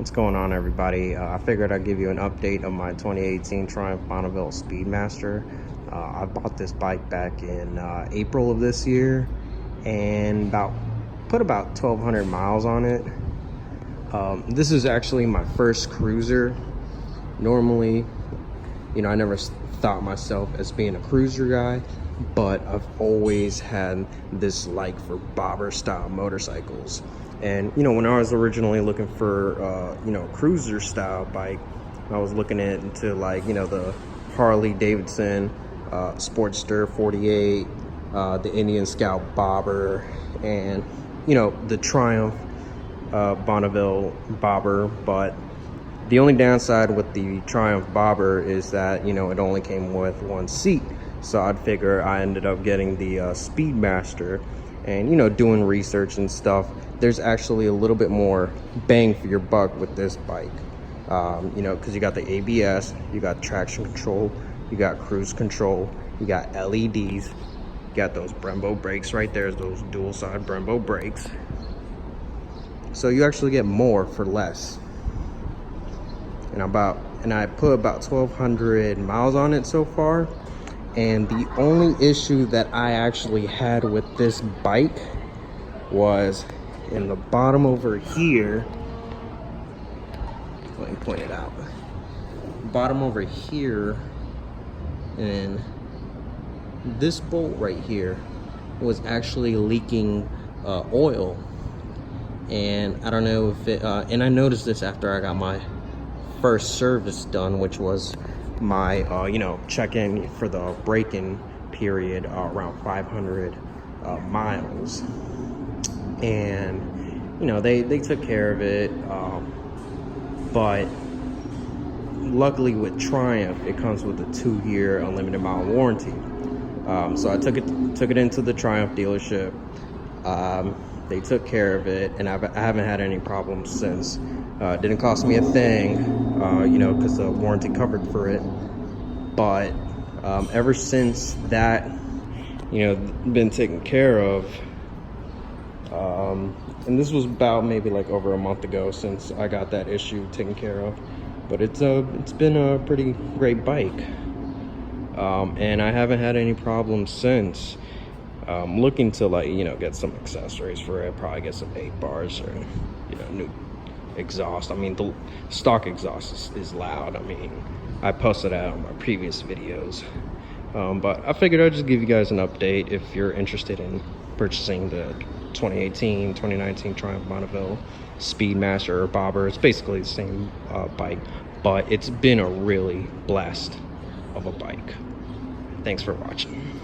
What's going on, everybody? I figured I'd give you an update of my 2018 Triumph Bonneville Speedmaster. I bought this bike back in April of this year and put about 1,200 miles on it. This is actually my first cruiser. Normally, I never thought myself as being a cruiser guy, but I've always had this like for bobber style motorcycles. And when I was originally looking for a cruiser style bike, I was looking into like the Harley-Davidson Sportster 48, the Indian Scout bobber, and the Triumph Bonneville bobber. But the only downside with the Triumph bobber is that it only came with one seat. So I'd figure I ended up getting the Speedmaster, and doing research and stuff, there's actually a little bit more bang for your buck with this bike. Because you got the ABS, you got traction control, you got cruise control, you got LEDs, you got those Brembo brakes right there, those dual side Brembo brakes. So you actually get more for less. And I put about 1,200 miles on it so far. And the only issue that I actually had with this bike was in the bottom over here. Let me point it out. Bottom over here, and this bolt right here was actually leaking oil. And I don't know if it, and I noticed this after I got my first service done, which was my check-in for the break-in period around 500 miles. And they took care of it, but luckily with Triumph it comes with a 2-year unlimited mile warranty. So I took it into the Triumph dealership. They took care of it, and I haven't had any problems since. It didn't cost me a thing, because the warranty covered for it. But ever since that, been taken care of, and this was about maybe like over a month ago since I got that issue taken care of. But it's been a pretty great bike, and I haven't had any problems since. Looking to get some accessories for it, probably get some 8 bars or new exhaust. I mean, the stock exhaust is loud. I mean, I posted that on my previous videos, but I figured I'd just give you guys an update if you're interested in purchasing the 2018-2019 Triumph Bonneville Speedmaster or bobber. It's basically the same bike, but it's been a really blast of a bike. Thanks for watching.